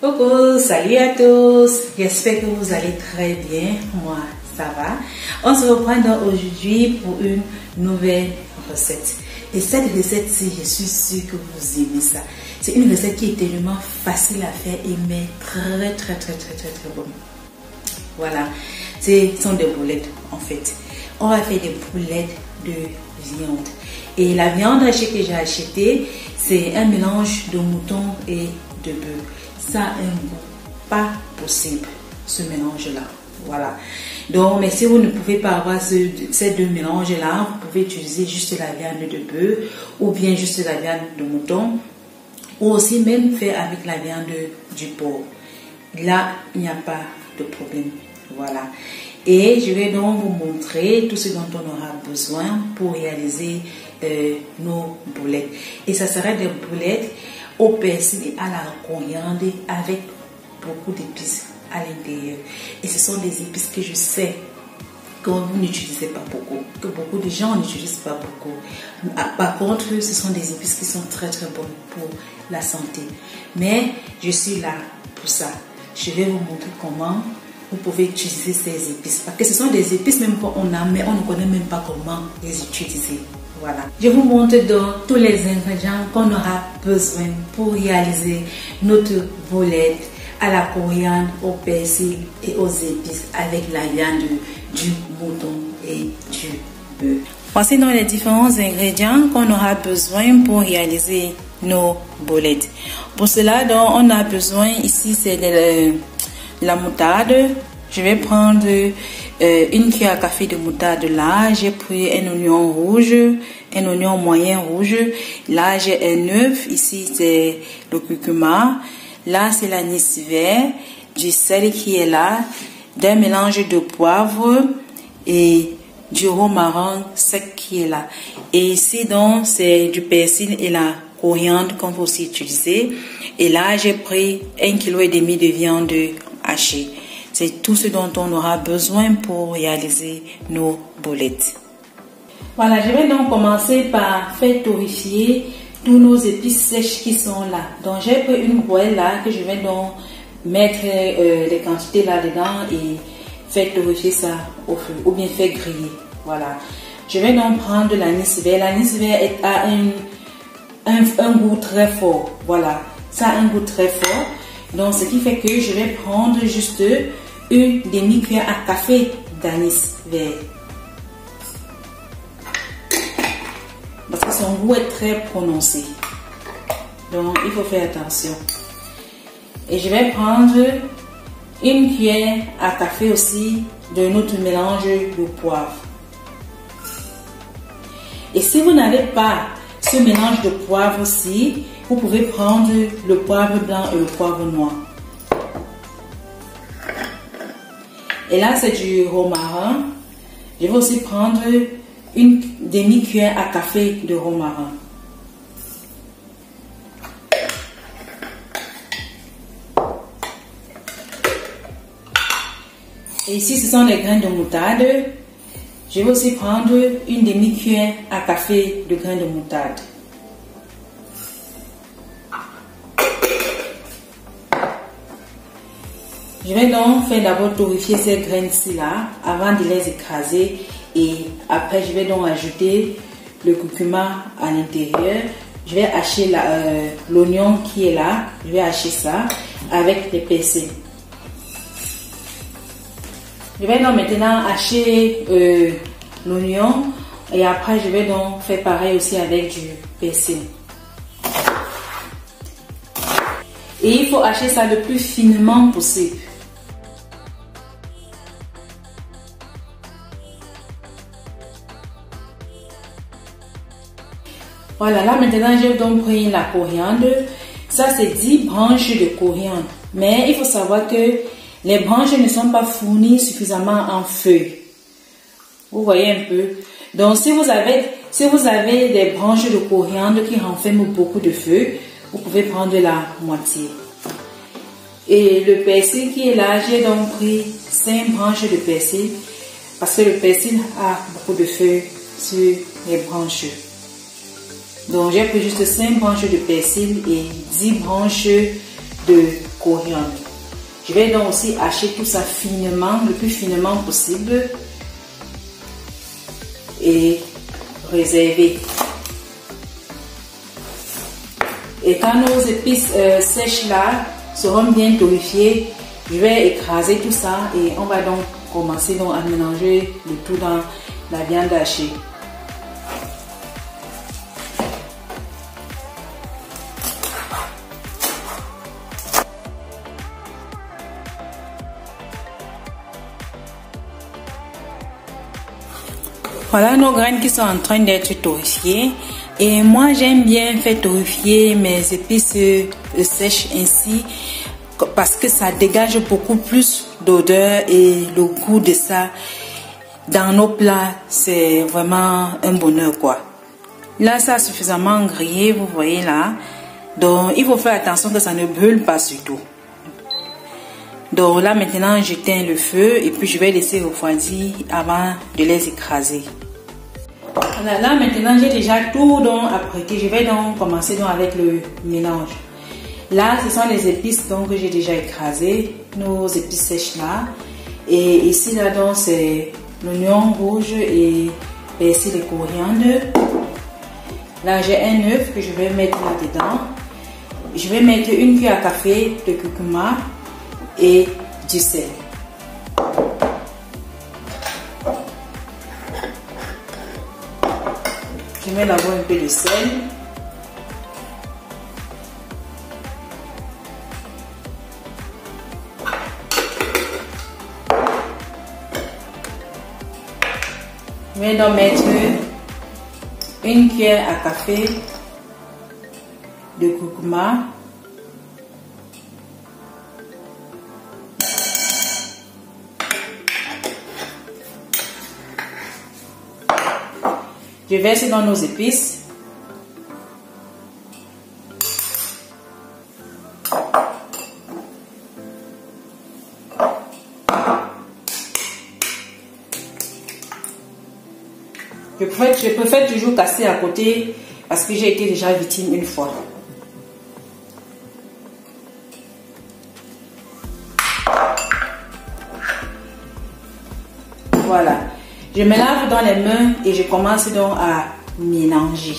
Coucou, salut à tous, j'espère que vous allez très bien, moi ça va. On se reprend aujourd'hui pour une nouvelle recette. Et cette recette-ci, je suis sûre que vous aimez ça. C'est une recette qui est tellement facile à faire et mais très bonne. Voilà, ce sont des boulettes en fait. On va faire des boulettes de viande. Et la viande hachée que j'ai achetée, c'est un mélange de mouton et de bœuf. Ça a un goût pas possible, ce mélange-là. Voilà. Donc, mais si vous ne pouvez pas avoir ces deux mélanges-là, vous pouvez utiliser juste la viande de bœuf ou bien juste la viande de mouton ou aussi même faire avec la viande du porc. Là, il n'y a pas de problème. Voilà. Et je vais donc vous montrer tout ce dont on aura besoin pour réaliser nos boulettes. Et ça sera des boulettes au persil et à la coriandre avec beaucoup d'épices à l'intérieur. Et ce sont des épices que je sais que vous n'utilisez pas beaucoup, que beaucoup de gens n'utilisent pas beaucoup. Par contre, ce sont des épices qui sont très bonnes pour la santé. Mais je suis là pour ça. Je vais vous montrer comment vous pouvez utiliser ces épices. Parce que ce sont des épices même qu'on a, mais on ne connaît même pas comment les utiliser. Voilà. Je vous montre donc tous les ingrédients qu'on aura besoin pour réaliser notre boulette à la coriandre, au persil et aux épices avec la viande du mouton et du bœuf. Voici donc les différents ingrédients qu'on aura besoin pour réaliser nos boulettes. Pour cela, donc, on a besoin ici, c'est de la moutarde. Je vais prendre une cuillère à café de moutarde là. J'ai pris un oignon rouge, un oignon moyen rouge. Là, j'ai un œuf. Ici, c'est le curcuma. Là, c'est l'anis vert, du sel qui est là, d'un mélange de poivre et du romarin sec qui est là. Et ici, donc, c'est du persil et la coriandre qu'on peut aussi utiliser. Et là, j'ai pris 1,5 kg de viande hachée. C'est tout ce dont on aura besoin pour réaliser nos boulettes. Voilà, je vais donc commencer par faire torréfier tous nos épices sèches qui sont là. Donc, j'ai pris une poêle là que je vais donc mettre les quantités là-dedans et faire torréfier ça au feu ou bien faire griller. Voilà. Je vais donc prendre l'anis vert. L'anis vert a un goût très fort. Voilà. Ça a un goût très fort. Donc, ce qui fait que je vais prendre juste une demi-cuillère à café d'anis vert. Parce que son goût est très prononcé. Donc, il faut faire attention. Et je vais prendre une cuillère à café aussi de notre mélange de poivre. Et si vous n'avez pas ce mélange de poivre aussi, vous pouvez prendre le poivre blanc et le poivre noir. Et là, c'est du romarin. Je vais aussi prendre une demi-cuillère à café de romarin. Et ici, ce sont les grains de moutarde. Je vais aussi prendre une demi-cuillère à café de grains de moutarde. Je vais donc faire d'abord torréfier ces graines-ci là avant de les écraser. Et après, je vais donc ajouter le curcuma à l'intérieur. Je vais hacher l'oignon qui est là. Je vais hacher ça avec les persils. Je vais donc maintenant hacher l'oignon. Et après, je vais donc faire pareil aussi avec du persil. Et il faut hacher ça le plus finement possible. Voilà, là maintenant j'ai donc pris la coriandre. Ça c'est 10 branches de coriandre. Mais il faut savoir que les branches ne sont pas fournies suffisamment en feuilles. Vous voyez un peu. Donc si vous avez des branches de coriandre qui renferment beaucoup de feuilles, vous pouvez prendre la moitié. Et le persil qui est là, j'ai donc pris 5 branches de persil parce que le persil a beaucoup de feuilles sur les branches. Donc j'ai pris juste 5 branches de persil et 10 branches de coriandre. Je vais donc aussi hacher tout ça finement, le plus finement possible et réserver. Et quand nos épices sèches là seront bien torréfiées, je vais écraser tout ça et on va donc commencer donc à mélanger le tout dans la viande hachée. Voilà nos graines qui sont en train d'être torréfiées. Et moi j'aime bien faire torréfier mes épices sèches ainsi parce que ça dégage beaucoup plus d'odeur et le goût de ça dans nos plats, c'est vraiment un bonheur quoi. Là ça a suffisamment grillé, vous voyez là. Donc il faut faire attention que ça ne brûle pas surtout. Donc là maintenant j'éteins le feu et puis je vais laisser refroidir avant de les écraser. Voilà, là maintenant j'ai déjà tout donc apprêté. Je vais donc commencer donc avec le mélange. Là ce sont les épices donc que j'ai déjà écrasées, nos épices sèches là. Et ici là donc c'est l'oignon rouge et persil et coriandre. Là j'ai un œuf que je vais mettre là dedans. Je vais mettre une cuillère à café de curcuma et du sel. Je mets d'abord un peu de sel. Je vais donc mettre une cuillère à café de curcuma. Je verse dans nos épices. Je préfère toujours casser à côté parce que j'ai été déjà victime une fois. Voilà. Je me lave dans les mains et je commence donc à mélanger.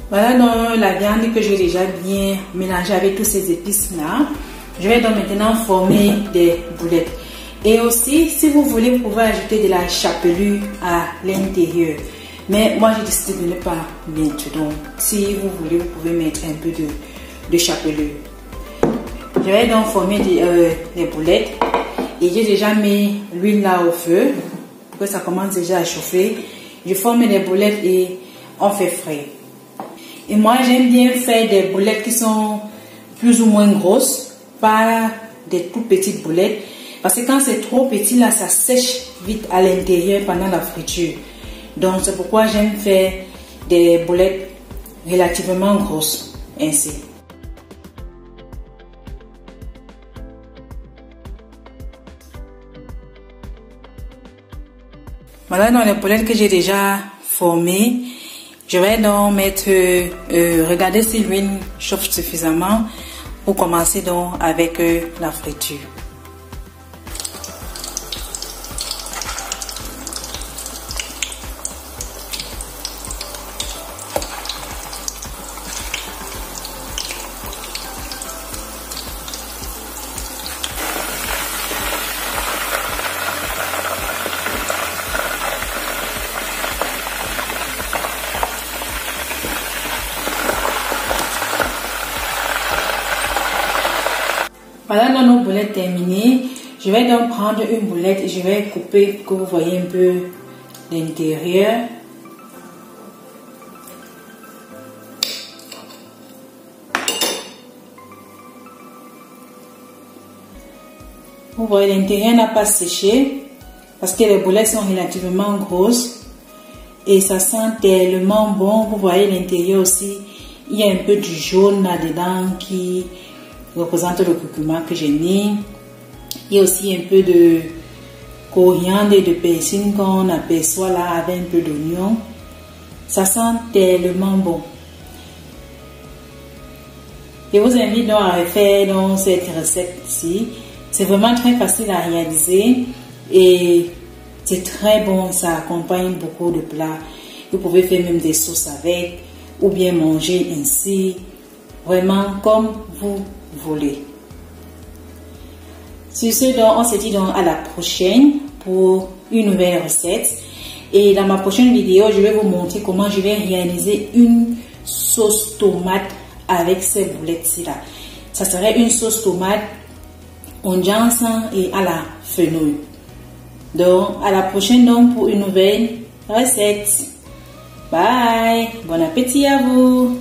Voilà donc la viande que j'ai déjà bien mélangée avec tous ces épices là. Je vais donc maintenant former des boulettes. Et aussi, si vous voulez, vous pouvez ajouter de la chapelure à l'intérieur. Mais moi, j'ai décidé de ne pas mettre. Donc, si vous voulez, vous pouvez mettre un peu de chapelure. Je vais donc former des boulettes. Et j'ai déjà mis l'huile là au feu. Pour que ça commence déjà à chauffer. Je forme des boulettes et on fait frais. Et moi, j'aime bien faire des boulettes qui sont plus ou moins grosses. Pas des tout petites boulettes. Parce que quand c'est trop petit, là, ça sèche vite à l'intérieur pendant la friture. Donc, c'est pourquoi j'aime faire des boulettes relativement grosses, ainsi. Voilà, dans les boulettes que j'ai déjà formées, je vais donc mettre, regarder si l'huile chauffe suffisamment pour commencer donc avec la friture. Voilà dans nos boulettes terminées. Je vais donc prendre une boulette et je vais couper, que vous voyez un peu l'intérieur. Vous voyez, l'intérieur n'a pas séché parce que les boulettes sont relativement grosses et ça sent tellement bon. Vous voyez l'intérieur aussi, il y a un peu du jaune là-dedans qui représente le curcuma que j'ai mis. Il y a aussi un peu de coriandre et de persil qu'on aperçoit là avec un peu d'oignon. Ça sent tellement bon. Je vous invite donc à refaire donc cette recette-ci. C'est vraiment très facile à réaliser et c'est très bon. Ça accompagne beaucoup de plats. Vous pouvez faire même des sauces avec ou bien manger ainsi. Vraiment comme vous voulez. Sur ce, donc, on se dit donc à la prochaine pour une nouvelle recette. Et dans ma prochaine vidéo, je vais vous montrer comment je vais réaliser une sauce tomate avec ces boulettes-ci là. Ça serait une sauce tomate onjan et à la fenouil. Donc, à la prochaine donc pour une nouvelle recette. Bye! Bon appétit à vous!